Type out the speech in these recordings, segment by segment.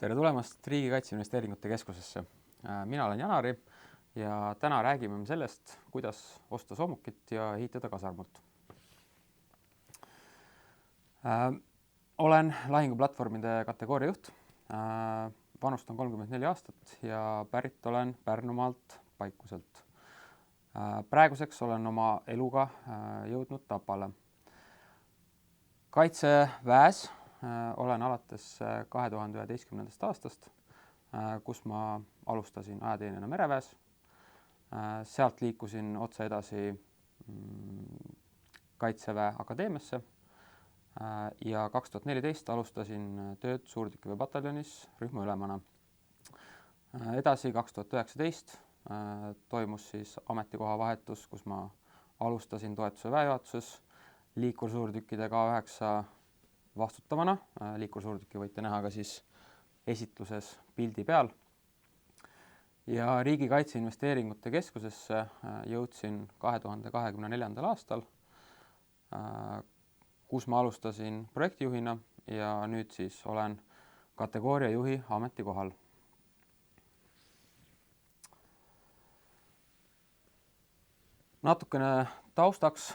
Tere tulemast Riigi Kaitseinvesteeringute Keskusesse. Mina olen Janari ja täna räägime sellest, kuidas osta soomukit ja ehitada kasarmut. Olen lahinguplatvormide kategooria juht, vanust on 34 aastat ja pärit olen Pärnumaalt Paikuselt. Praeguseks olen oma eluga jõudnud Tapale. Kaitseväes olen alates 2011. aastast, kus ma alustasin ajateenijana mereväes. Sealt liikusin otse edasi Kaitseväe Akadeemiasse ja 2014 alustasin tööd suurtükiväepataljonis rühmaülemana. Edasi 2019 toimus siis ametikoha vahetus, kus ma alustasin toetuse väejuhatuses liikursuurtükkide K9 vastutavana. Liikursuurtükki võite näha ka siis esitluses pildi peal. Ja Riigi Kaitseinvesteeringute Keskusesse jõudsin 2024. aastal, kus ma alustasin projektijuhina ja nüüd siis olen kategooria juhi ametikohal. Natukene taustaks,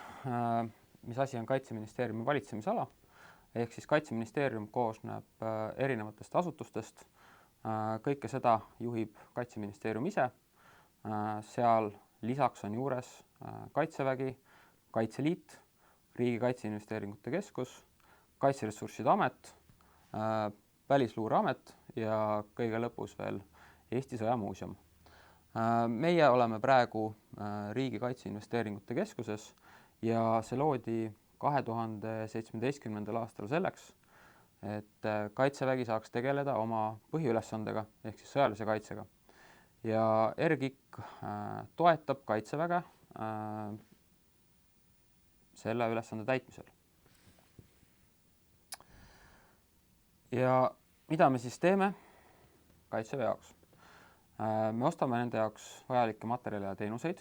mis asi on Kaitseministeeriumi valitsemisala. Ehk siis Kaitseministeerium koosneb erinevatest asutustest. Kõike seda juhib Kaitseministeerium ise. Seal lisaks on juures Kaitsevägi, Kaitseliit, Riigi Kaitseinvesteeringute Keskus, Kaitseressursside Amet, Välisluureamet ja kõige lõpus veel Eesti Sõjamuuseum. Meie oleme praegu Riigi Kaitseinvesteeringute Keskuses ja see loodi 2017. aastal selleks, et Kaitsevägi saaks tegeleda oma põhiülesandega ehk siis sõjalise kaitsega. Ja RGIK toetab Kaitseväge selle ülesande täitmisel. Ja mida me siis teeme Kaitseväe jaoks? Me ostame nende jaoks vajalikke materjale ja teenuseid.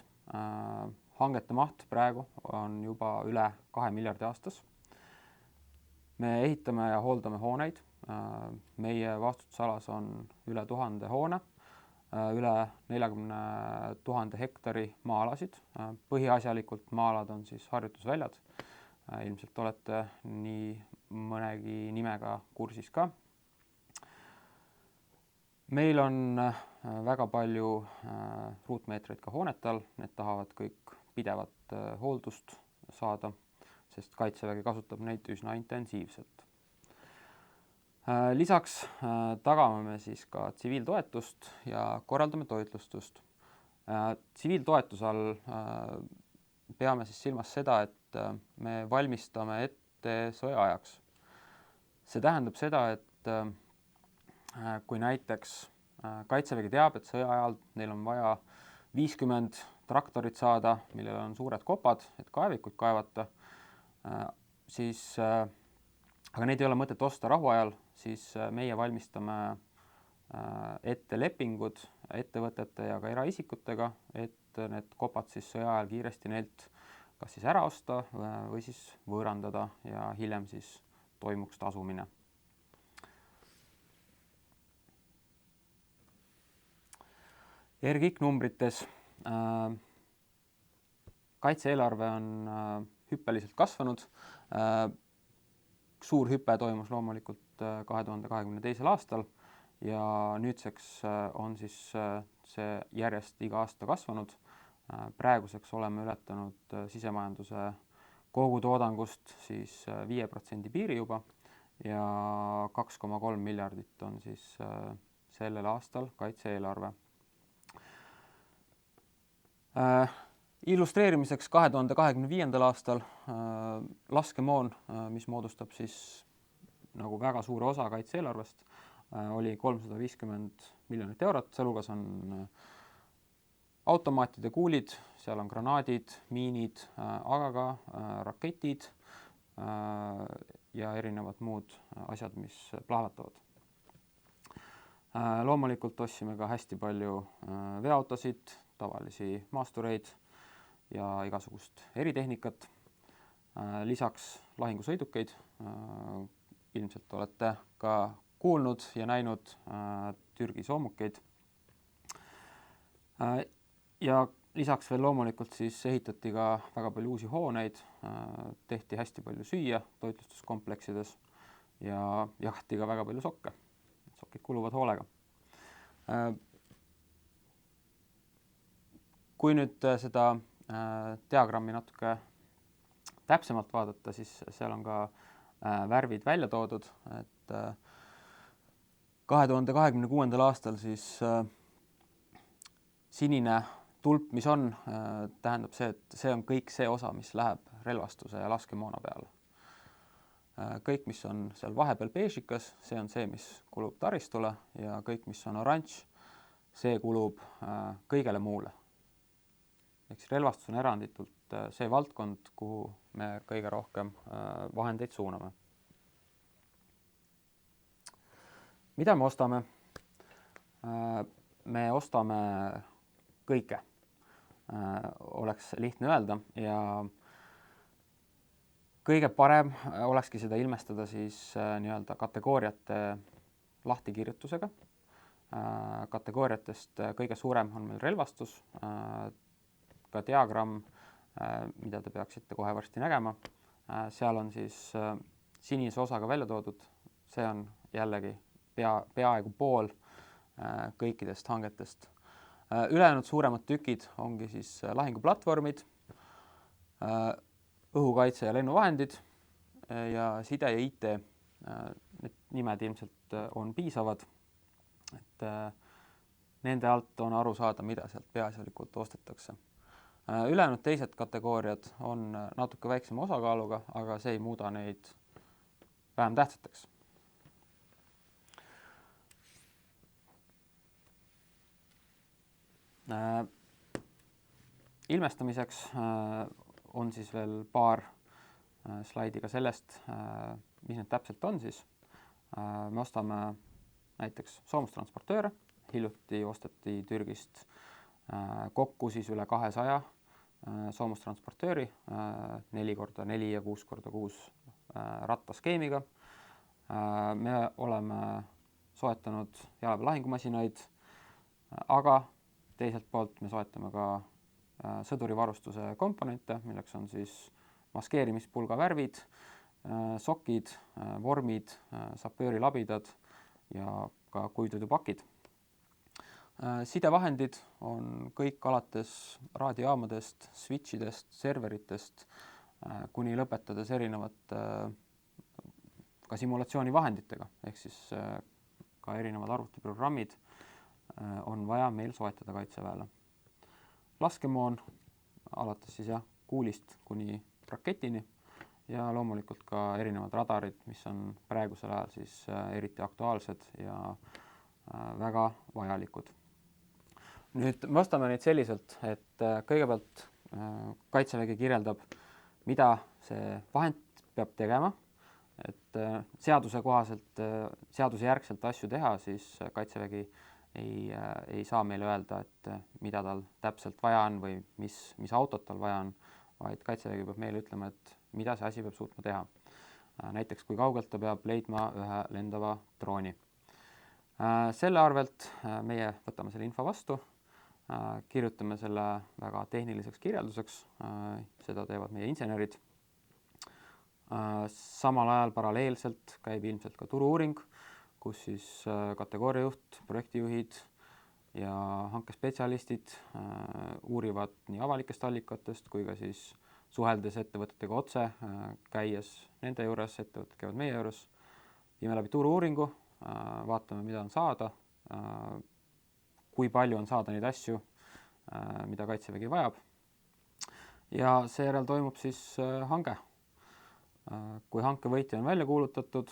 Hangete maht praegu on juba üle 2 miljardi aastas. Me ehitame ja hooldame hooneid. Meie vastutusalas on üle 1000 hoone, üle 40 000 hektari maa-alasid. Põhiasjalikult maa-alad on siis harjutusväljad. Ilmselt olete nii mõnegi nimega kursis ka. Meil on väga palju ruutmeetreid ka hoonetal, need tahavad kõik pidevat hooldust saada, sest Kaitsevägi kasutab neid üsna intensiivselt. Lisaks tagame me siis ka tsiviiltoetust ja korraldame toitlustust. Tsiviiltoetuse all peame siis silmas seda, et me valmistame ette sõjaajaks. See tähendab seda, et kui näiteks Kaitsevägi teab, et sõjaajal neil on vaja 50 traktorit saada, millel on suured kopad, et kaevikuid kaevata, siis, aga neid ei ole mõtet osta rahuajal, siis meie valmistame ette lepingud ettevõtete ja ka eraisikutega, et need kopad siis sõjaajal kiiresti neilt kas siis ära osta või siis võõrandada ja hiljem siis toimuks tasumine. RGIK numbrites kaitse-eelarve on hüppeliselt kasvanud. Suur hüpe toimus loomulikult 2022. aastal ja nüüdseks on siis see järjest iga aasta kasvanud. Praeguseks oleme ületanud sisemajanduse kogutoodangust siis 5% piiri juba ja 2,3 miljardit on siis sellel aastal kaitse-eelarve. Illustreerimiseks 2025. aastal laskemoon, mis moodustab siis nagu väga suure osa kaitse-eelarvest, oli 350 miljonit eurot, sealhulgas on automaatide kuulid, seal on granaadid, miinid, aga ka raketid ja erinevad muud asjad, mis plahvatavad. Loomulikult ostsime ka hästi palju veoautosid, tavalisi maastureid ja igasugust eritehnikat. Lisaks lahingusõidukeid. Ilmselt olete ka kuulnud ja näinud Türgi soomukeid. Ja lisaks veel loomulikult siis ehitati ka väga palju uusi hooneid, tehti hästi palju süüa toitlustuskompleksides ja jagati ka väga palju sokke. Sokid kuluvad hoolega. Kui nüüd seda diagrammi natuke täpsemalt vaadata, siis seal on ka värvid välja toodud, et 2026. aastal siis sinine tulp, mis on, tähendab see, et see on kõik see osa, mis läheb relvastuse ja laskemoona peale. Kõik, mis on seal vahepeal beežikas, see on see, mis kulub taristule ja kõik, mis on oranž, see kulub kõigele muule. Eks relvastus on eranditult see valdkond, kuhu me kõige rohkem vahendeid suuname. Mida me ostame? Me ostame kõike, oleks lihtne öelda, ja kõige parem olekski seda ilmestada siis nii-öelda kategooriate lahtikirjutusega. Kategooriatest kõige suurem on meil relvastus, ka diagramm, mida te peaksite kohe varsti nägema. Seal on siis sinise osaga välja toodud, see on jällegi peaaegu pool kõikidest hangetest. Ülejäänud suuremad tükid ongi siis lahinguplatvormid, õhukaitse ja lennuvahendid ja side ja IT. Need nimed ilmselt on piisavad, et nende alt on aru saada, mida sealt peaasjalikult ostetakse. Ülejäänud teised kategooriad on natuke väiksema osakaaluga, aga see ei muuda neid vähem tähtsateks. Ilmestamiseks on siis veel paar slaidi ka sellest, mis need täpselt on siis. Me ostame näiteks soomustransportööre, hiljuti osteti Türgist kokku siis üle 200 soomustransportööri 4x4 ja 6x6 rattaskeemiga. Me oleme soetanud jalaväe lahingumasinaid, aga teiselt poolt me soetame ka sõdurivarustuse komponente, milleks on siis maskeerimispulga värvid, sokid, vormid, sapöörilabidad ja ka kuivtoidupakid. Sidevahendid on kõik alates raadiojaamadest, switchidest, serveritest, kuni lõpetades erinevate ka simulatsioonivahenditega, ehk siis ka erinevad arvutiprogrammid on vaja meil soetada Kaitseväele. Laskemoon alates siis kuulist kuni raketini ja loomulikult ka erinevad radarid, mis on praegusel ajal siis eriti aktuaalsed ja väga vajalikud. Nüüd me ostame neid selliselt, et kõigepealt Kaitsevägi kirjeldab, mida see vahend peab tegema, et seaduse kohaselt, seaduse järgselt asju teha, siis Kaitsevägi ei saa meile öelda, et mida tal täpselt vaja on või mis autot tal vaja on, vaid Kaitsevägi peab meile ütlema, et mida see asi peab suutma teha. Näiteks kui kaugelt ta peab leidma ühe lendava drooni. Selle arvelt meie võtame selle info vastu, kirjutame selle väga tehniliseks kirjelduseks, seda teevad meie insenerid. Samal ajal paralleelselt käib ilmselt ka turu-uuring, kus siis kategooriajuht, projektijuhid ja hankespetsialistid uurivad nii avalikest allikatest kui ka siis suheldes ettevõtetega otse, käies nende juures, ettevõtted käivad meie juures, viime läbi turu-uuringu, vaatame, mida on saada, kui palju on saada neid asju, mida Kaitsevägi vajab. Ja seejärel toimub siis hange. Kui hanke võitja on välja kuulutatud,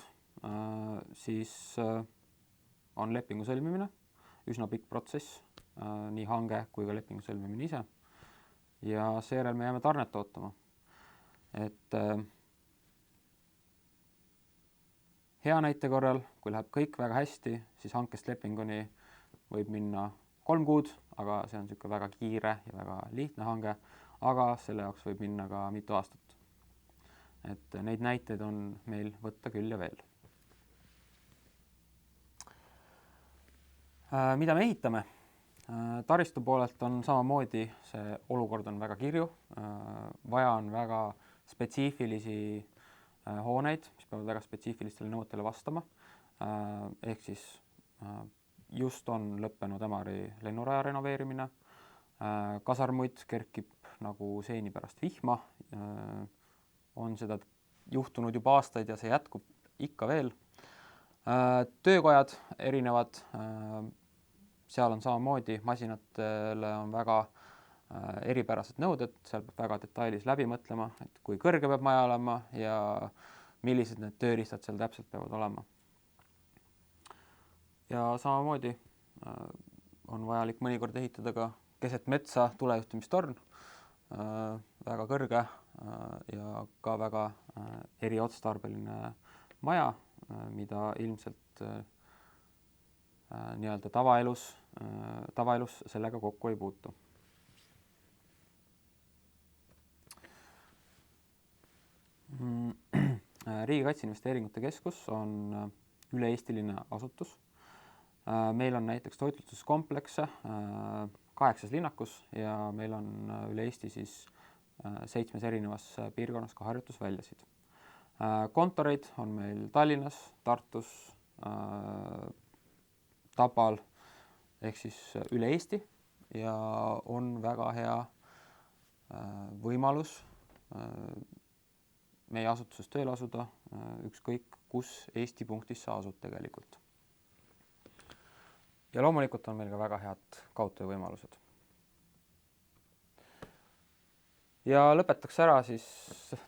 siis on lepingu sõlmimine, üsna pikk protsess, nii hange kui ka lepingu sõlmimine ise. Ja seejärel me jääme tarnet ootama. Et hea näite korral, kui läheb kõik väga hästi, siis hankest lepinguni võib minna 3 kuud, aga see on niisugune väga kiire ja väga lihtne hange, aga selle jaoks võib minna ka mitu aastat. Et neid näiteid on meil võtta küll ja veel. Mida me ehitame? Taristu poolelt on samamoodi, see olukord on väga kirju, vaja on väga spetsiifilisi hooneid, mis peavad väga spetsiifilistele nõuetele vastama. Ehk siis just on lõppenud Ämari lennuraja renoveerimine, kasarmuid kerkib nagu seeni pärast vihma, on seda juhtunud juba aastaid ja see jätkub ikka veel. Töökojad erinevad, seal on samamoodi, masinatele on väga eripärased nõuded, seal peab väga detailis läbi mõtlema, et kui kõrge peab maja olema ja millised need tööriistad seal täpselt peavad olema. Ja samamoodi on vajalik mõnikord ehitada ka keset metsa tulejuhtimistorn, väga kõrge ja ka väga eriotstarbeline maja, mida ilmselt nii-öelda tavaelus sellega kokku ei puutu. Riigi Kaitseinvesteeringute Keskus on üle-eestiline asutus. Meil on näiteks toitlustuskomplekse 8 linnakus ja meil on üle Eesti siis 7 erinevas piirkonnas ka harjutusväljasid. Kontoreid on meil Tallinnas, Tartus, Tapal ehk siis üle Eesti ja on väga hea võimalus meie asutuses tööle asuda, ükskõik kus Eesti punktis sa asud tegelikult. Ja loomulikult on meil ka väga head kaugtöövõimalused. Ja lõpetaks ära siis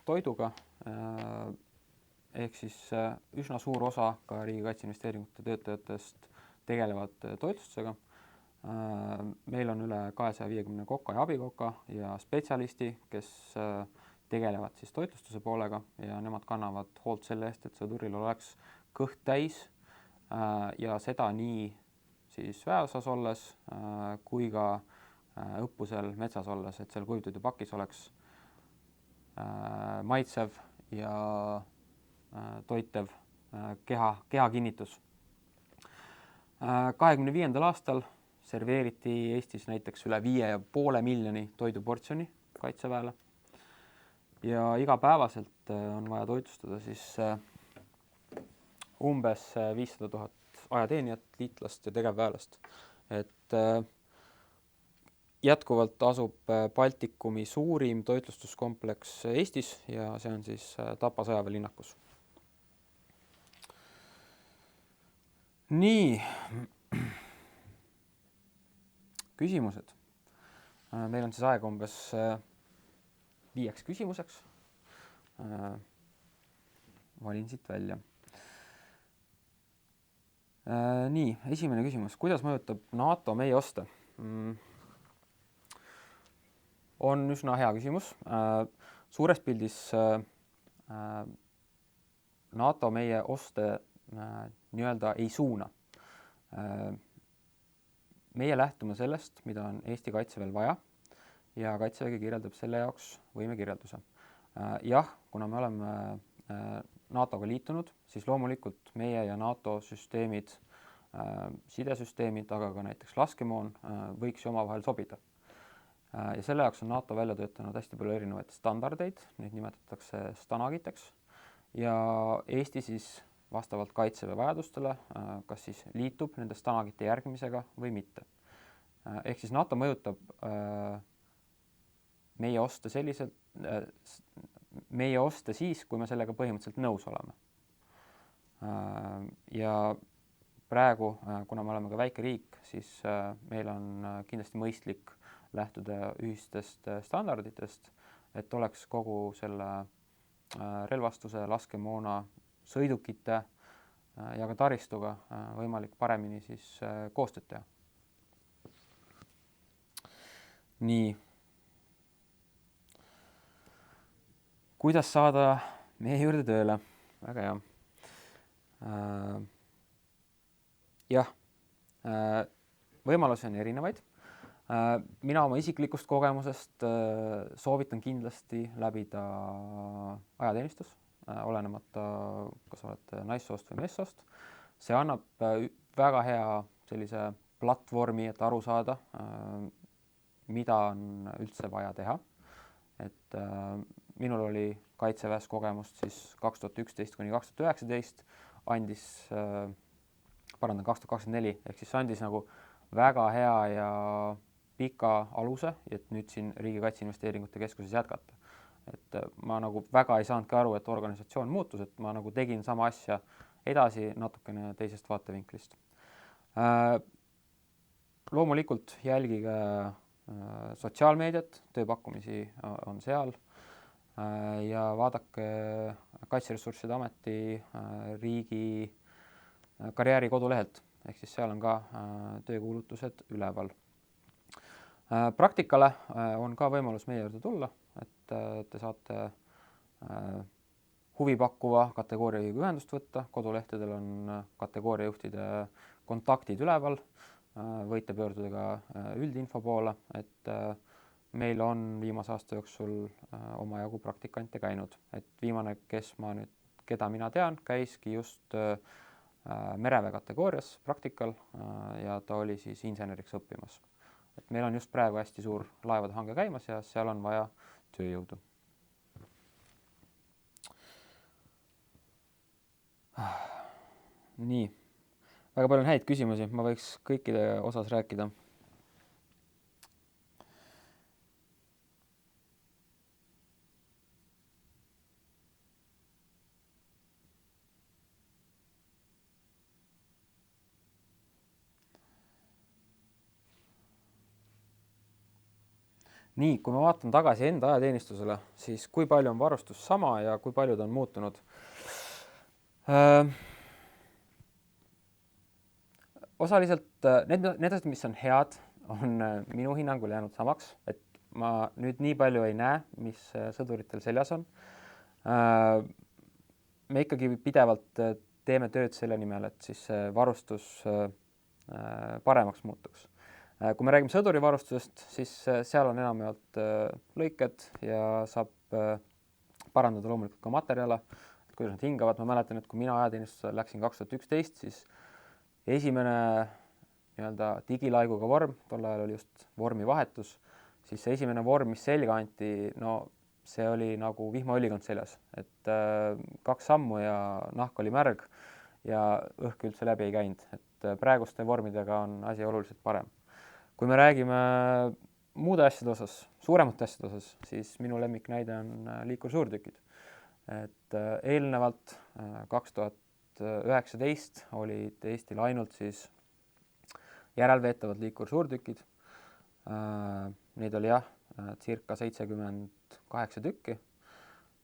toiduga, ehk siis üsna suur osa ka Riigi Kaitseinvesteeringute töötajatest tegelevad toitlustusega. Meil on üle 250 koka ja abikoka ja spetsialisti, kes tegelevad siis toitlustuse poolega ja nemad kannavad hoolt selle eest, et sõduril oleks kõht täis ja seda nii siis väeosas olles kui ka õppusel metsas olles, et seal kuivtoidupakis oleks maitsev ja toitev keha kinnitus. 2025. aastal serveeriti Eestis näiteks üle 5,5 miljoni toiduportsjoni kaitseväele ja igapäevaselt on vaja toitlustada siis umbes 500 000 ajateenijat, liitlast ja tegevväelast. Et jätkuvalt asub Baltikumi suurim toitlustuskompleks Eestis ja see on siis Tapa sõjaväelinnakus. Nii, küsimused. Meil on siis aega umbes 5 küsimuseks. Valin siit välja. Nii, esimene küsimus. Kuidas mõjutab NATO meie oste? On üsna hea küsimus. Suures pildis NATO meie oste nii-öelda ei suuna. Meie lähtume sellest, mida on Eesti Kaitseväel vaja ja Kaitsevägi kirjeldab selle jaoks võimekirjelduse. Jah, kuna me oleme NATO-ga liitunud, siis loomulikult meie ja NATO süsteemid, sidesüsteemid, aga ka näiteks laskemoon võiks ju omavahel sobida. Ja selle jaoks on NATO välja töötanud hästi palju erinevaid standardeid, neid nimetatakse stanagiteks ja Eesti siis vastavalt Kaitseväe vajadustele, kas siis liitub nende stanagite järgimisega või mitte. Ehk siis NATO mõjutab meie oste siis, kui me sellega põhimõtteliselt nõus oleme. Ja praegu, kuna me oleme ka väike riik, siis meil on kindlasti mõistlik lähtuda ühistest standarditest, et oleks kogu selle relvastuse, laskemoona, sõidukite ja ka taristuga võimalik paremini siis koostööd teha. Nii. Kuidas saada meie juurde tööle? Väga hea. Jah, võimalusi on erinevaid. Mina oma isiklikust kogemusest soovitan kindlasti läbida ajateenistus, olenemata, kas olete naissoost või meessoost. See annab väga hea sellise platvormi, et aru saada, mida on üldse vaja teha. Et minul oli Kaitseväes kogemust siis 2011 kuni 2019, andis, 2024, ehk siis andis nagu väga hea ja pika aluse, et nüüd siin Riigi Kaitseinvesteeringute Keskuses jätkata. Et ma nagu väga ei saanudki aru, et organisatsioon muutus, et ma nagu tegin sama asja edasi natukene teisest vaatevinklist. Loomulikult jälgige sotsiaalmeediat, tööpakkumisi on seal ja vaadake Kaitseressursside Ameti riigi karjääri kodulehelt, ehk siis seal on ka töökuulutused üleval. Praktikale on ka võimalus meie juurde tulla, et te saate huvipakkuva kategooriajuhiga ühendust võtta, kodulehtedel on kategooriajuhtide kontaktid üleval, võite pöörduda ka üldinfo poole, et meil on viimase aasta jooksul omajagu praktikante käinud, et viimane, keda mina tean, käiski just mereväe kategoorias praktikal ja ta oli siis inseneriks õppimas. Et meil on just praegu hästi suur laevade hange käimas ja seal on vaja tööjõudu. Nii, väga palju on häid küsimusi, ma võiks kõikide osas rääkida. Nii, kui ma vaatan tagasi enda ajateenistusele, siis kui palju on varustus sama ja kui palju ta on muutunud? Osaliselt need asjad, mis on head, on minu hinnangul jäänud samaks, et ma nüüd nii palju ei näe, mis sõduritel seljas on. Me ikkagi pidevalt teeme tööd selle nimel, et siis varustus paremaks muutuks. Kui me räägime sõdurivarustusest, siis seal on enamjaolt lõiked ja saab parandada loomulikult ka materjale, kuidas nad hingavad. Ma mäletan, et kui mina ajateenistusse läksin 2011, siis esimene nii-öelda digilaiguga vorm, tol ajal oli just vormivahetus, siis see esimene vorm, mis selga anti, no see oli nagu vihmaõlikond seljas, et 2 sammu ja nahk oli märg ja õhk üldse läbi ei käinud, et praeguste vormidega on asi oluliselt parem. Kui me räägime muude asjade osas, suuremate asjade osas, siis minu lemmiknäide on liikursuurtükid. Et eelnevalt 2019 olid Eestil ainult siis järelveetavad liikursuurtükid. Neid oli circa 78 tükki,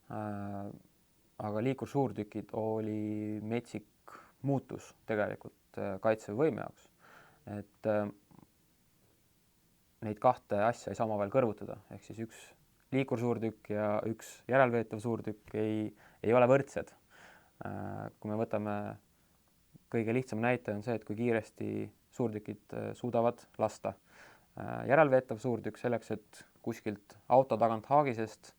aga liikursuurtükid oli metsik muutus tegelikult kaitsevõime jaoks. Et neid kahte asja ei saa omavahel kõrvutada, ehk siis üks liikursuurtükk ja üks järelveetav suurtükk ei ole võrdsed. Kui me võtame kõige lihtsam näite on see, et kui kiiresti suurtükid suudavad lasta. Järelveetav suurtükk selleks, et kuskilt auto tagant haagisest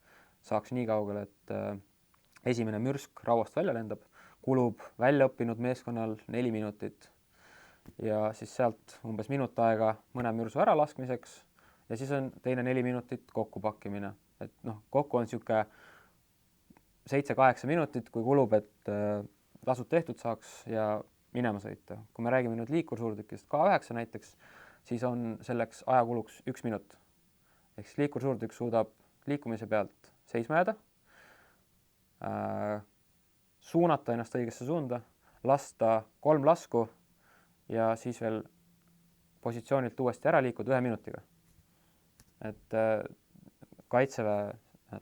saaks nii kaugele, et esimene mürsk rauast välja lendab, kulub väljaõppinud meeskonnal 4 minutit ja siis sealt umbes minut aega mõne mürsu äralaskmiseks ja siis on teine 4 minutit kokkupakkimine. Et kokku on niisugune 7-8 minutit, kui kulub, et lasud tehtud saaks ja minema sõita. Kui me räägime nüüd liikursuurtükist K9 näiteks, siis on selleks ajakuluks 1 minut. Ehk siis liikursuurtükk suudab liikumise pealt seisma jääda, suunata ennast õigesse suunda, lasta 3 lasku ja siis veel positsioonilt uuesti ära liikuda 1 minutiga. Et Kaitseväe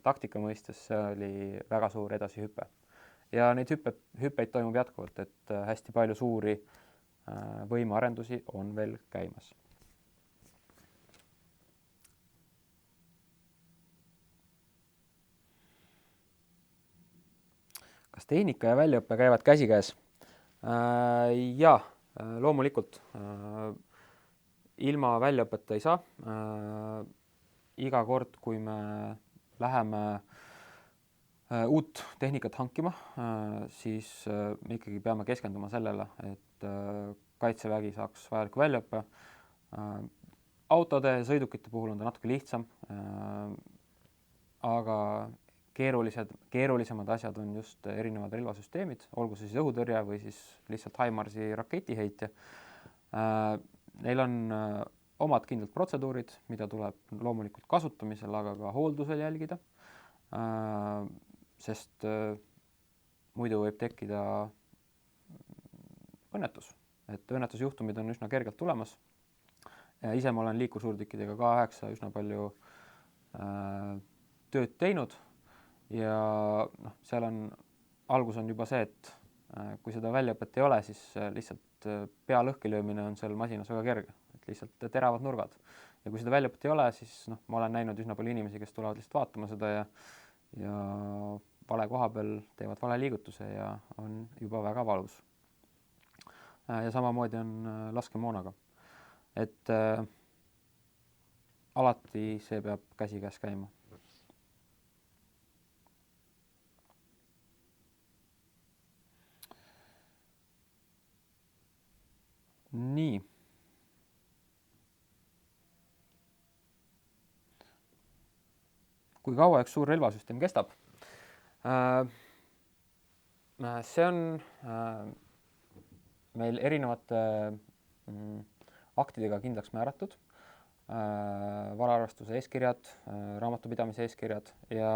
taktika mõistes see oli väga suur edasihüpe. Ja neid hüppeid toimub jätkuvalt, et hästi palju suuri võimearendusi on veel käimas. Kas tehnika ja väljaõppe käivad käsikäes? Jaa, loomulikult. Ilma väljaõpeta ei saa. Iga kord, kui me läheme uut tehnikat hankima, siis me ikkagi peame keskenduma sellele, et Kaitsevägi saaks vajaliku väljaõppe. Autode ja sõidukite puhul on ta natuke lihtsam, aga keerulisemad asjad on just erinevad relvasüsteemid, olgu see siis õhutõrje või siis lihtsalt HIMARS-i raketiheitja. Neil on omad kindlad protseduurid, mida tuleb loomulikult kasutamisel, aga ka hooldusel jälgida, sest muidu võib tekkida õnnetus, et õnnetusjuhtumid on üsna kergelt tulemas. Ise ma olen liikursuurtükkidega K9 üsna palju tööd teinud ja seal on, algus on juba see, et kui seda väljaõpet ei ole, siis lihtsalt pea lõhki löömine on seal masinas väga kerge, et lihtsalt teravad nurgad. Ja kui seda väljaõpet ei ole, siis ma olen näinud üsna palju inimesi, kes tulevad lihtsalt vaatama seda ja vale koha peal teevad vale liigutuse ja on juba väga valus. Ja samamoodi on laskemoonaga. Et alati see peab käsikäes käima. Nii. Kui kaua üks suur relvasüsteem kestab? See on meil erinevate aktidega kindlaks määratud, varaarvestuse eeskirjad, raamatupidamise eeskirjad ja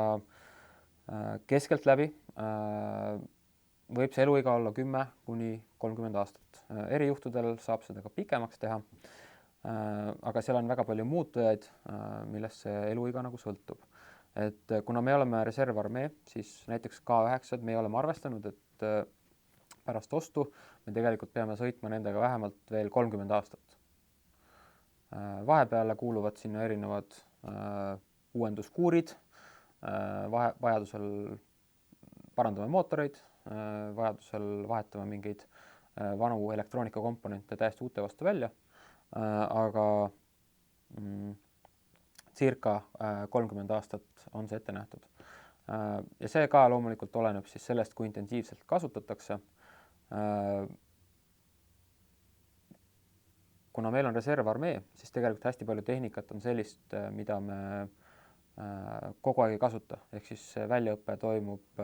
keskelt läbi võib see eluiga olla 10–30 aastat. Erijuhtudel saab seda ka pikemaks teha, aga seal on väga palju muutujaid, millest see eluiga nagu sõltub. Et kuna me oleme reservarmee, siis näiteks K9 me oleme arvestanud, et pärast ostu me tegelikult peame sõitma nendega vähemalt veel 30 aastat. Vahepeale kuuluvad sinna erinevad uuenduskuurid, vajadusel parandame mootoreid, vajadusel vahetame mingeid vanu elektroonikakomponente täiesti uute vastu välja, aga circa 30 aastat on see ette nähtud. Ja see ka loomulikult oleneb siis sellest, kui intensiivselt kasutatakse. Kuna meil on reservarmee, siis tegelikult hästi palju tehnikat on sellist, mida me kogu aeg ei kasuta. Ehk siis väljaõpe toimub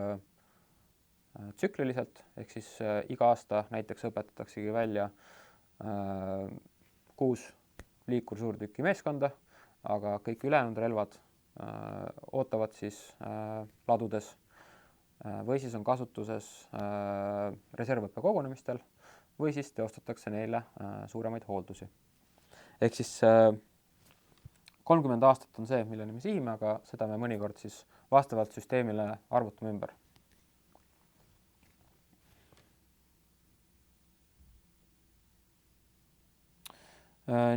tsükliliselt, ehk siis iga aasta näiteks õpetataksegi välja 6 liikursuurtüki meeskonda, aga kõik ülejäänud relvad ootavad siis ladudes või siis on kasutuses reservõppe kogunemistel või siis teostatakse neile suuremaid hooldusi. Ehk siis 30 aastat on see, milleni me sihime, aga seda me mõnikord siis vastavalt süsteemile arvutame ümber.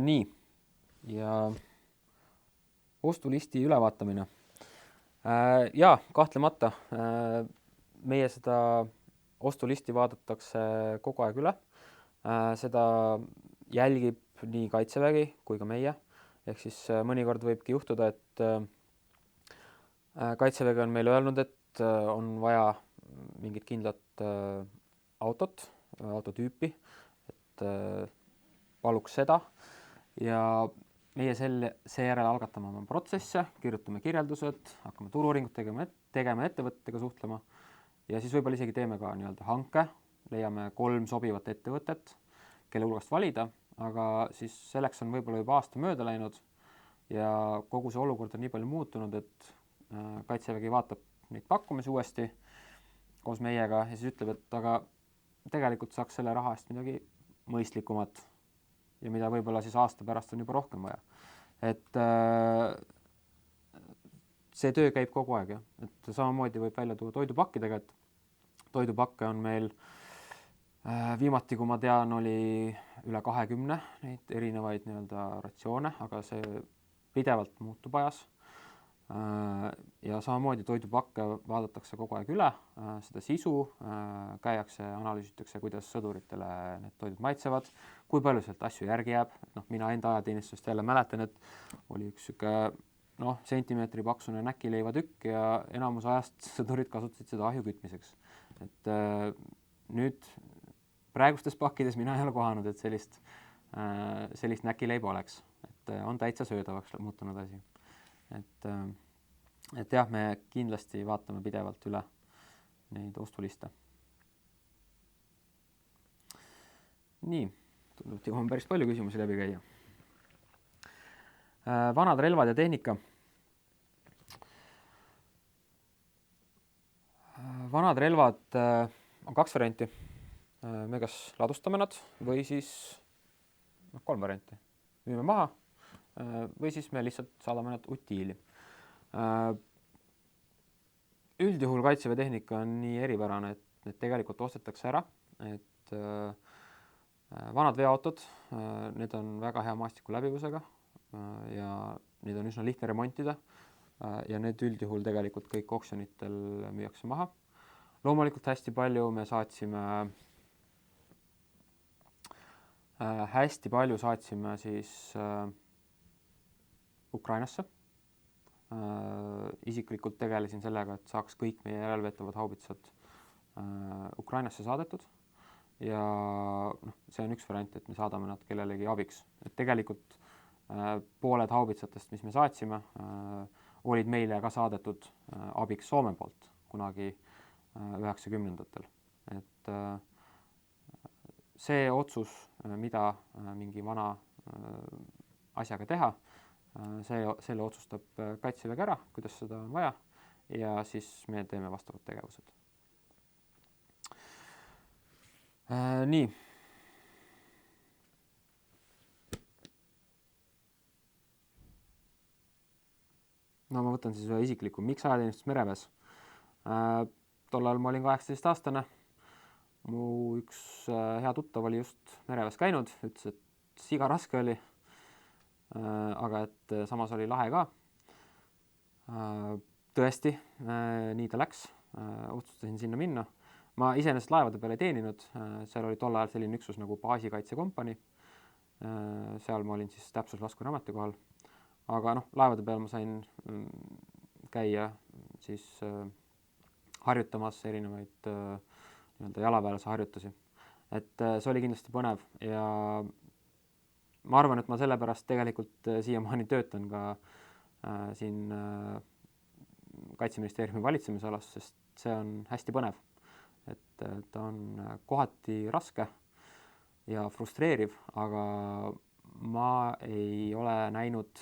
Nii, ja ostulisti ülevaatamine. Jaa, kahtlemata. Meie seda ostulisti vaadatakse kogu aeg üle. Seda jälgib nii Kaitsevägi kui ka meie. Ehk siis mõnikord võibki juhtuda, et Kaitsevägi on meile öelnud, et on vaja mingit kindlat autotüüpi, et paluks seda ja meie seejärel algatame oma protsesse, kirjutame kirjeldused, hakkame turu-uuringut tegema ettevõtetega suhtlema ja siis võib-olla isegi teeme ka nii-öelda hanke, leiame 3 sobivat ettevõtet, kelle hulgast valida, aga siis selleks on võib-olla juba aasta mööda läinud ja kogu see olukord on nii palju muutunud, et Kaitsevägi vaatab neid pakkumisi uuesti koos meiega ja siis ütleb, et aga tegelikult saaks selle raha eest midagi mõistlikumat ja mida võib-olla siis aasta pärast on juba rohkem vaja. Et see töö käib kogu aeg, et samamoodi võib välja tuua toidupakkidega, et toidupakke on meil viimati, kui ma tean, oli üle 20 neid erinevaid nii-öelda ratsioone, aga see pidevalt muutub ajas. Ja samamoodi toidupakke vaadatakse kogu aeg üle, seda sisu, käiakse, analüüsitakse, kuidas sõduritele need toidud maitsevad, kui palju sealt asju järgi jääb. Mina enda ajateenistust jälle mäletan, et oli üks sentimeetri paksune näkileivatükk ja enamus ajast sõdurid kasutasid seda ahju kütmiseks. Et nüüd praegustes pakkides mina ei ole kohanud, et sellist sellist näkileiba oleks, et on täitsa söödavaks muutunud asi. Et jah, me kindlasti vaatame pidevalt üle neid ostuliste. Nii, tundub, et jõuame päris palju küsimusi läbi käia. Vanad relvad ja tehnika. Vanad relvad on 2 varianti. Me kas ladustame nad või siis 3 varianti. Müüme maha või siis me lihtsalt saadame nad utiili. Üldjuhul Kaitseväe tehnika on nii eripärane, et need tegelikult ostetakse ära, et vanad veoautod, need on väga hea maastiku läbivusega ja neid on üsna lihtne remontida ja need üldjuhul tegelikult kõik oksjonitel müüakse maha. Loomulikult hästi palju saatsime siis Ukrainasse. Isiklikult tegelesin sellega, et saaks kõik meie järelveetavad haubitsad Ukrainasse saadetud ja see on üks variant, et me saadame nad kellelegi abiks. Et tegelikult pooled haubitsatest, mis me saatsime, olid meile ka saadetud abiks Soome poolt kunagi 90-ndatel. Et see otsus, mida mingi vana asjaga teha, selle otsustab Kaitsevägi ära, kuidas seda on vaja ja siis me teeme vastavad tegevused. Nii. No ma võtan siis ühe isikliku. Miks ajateenistus mereväes? Tol ajal ma olin 18-aastane. Mu üks hea tuttav oli just mereväes käinud, ütles, et siga raske oli, aga et samas oli lahe ka. Tõesti, nii ta läks. Otsustasin sinna minna. Ma iseenesest laevade peale teeninud, seal oli tol ajal selline üksus nagu baasikaitsekompanii. Seal ma olin siis täpsuslaskuri ametikohal. Aga laevade peal ma sain käia siis harjutamas erinevaid jalaväelase harjutusi. Et see oli kindlasti põnev ja ma arvan, et ma sellepärast tegelikult siiamaani töötan ka siin Kaitseministeeriumi valitsemisalas, sest see on hästi põnev. Et ta on kohati raske ja frustreeriv, aga ma ei ole näinud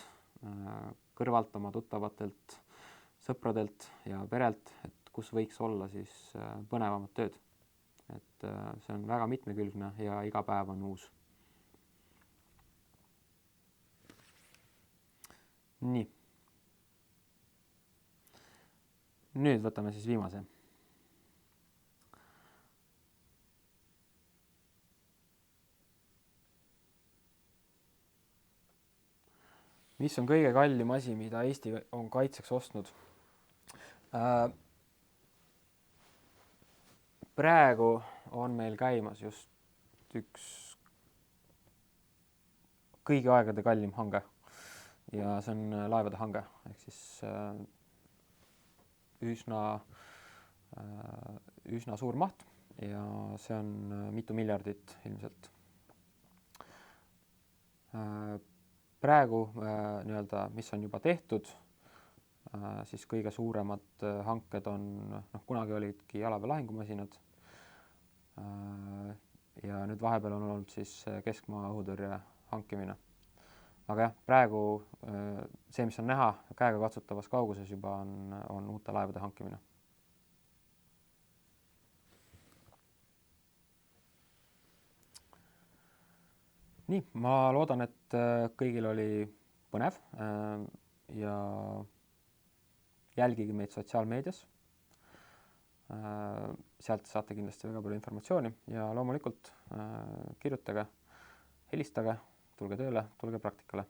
kõrvalt oma tuttavatelt, sõpradelt ja perelt, et kus võiks olla siis põnevamat tööd. Et see on väga mitmekülgne ja iga päev on uus. Nii. Nüüd võtame siis viimase. Mis on kõige kallim asi, mida Eesti on kaitseks ostnud? Praegu on meil käimas just üks kõigi aegade kallim hange ja see on laevade hange, ehk siis üsna suur maht ja see on mitu miljardit ilmselt. Praegu mis on juba tehtud, siis kõige suuremad hanked on, kunagi olidki jalaväe lahingumasinad ja nüüd vahepeal on olnud siis keskmaa õhutõrje hankimine. Aga jah, praegu see, mis on näha käega katsutavas kauguses juba on uute laevade hankimine. Nii, ma loodan, et kõigil oli põnev ja jälgige meid sotsiaalmeedias. Sealt saate kindlasti väga palju informatsiooni ja loomulikult kirjutage, helistage, tulge tööle, tulge praktikale.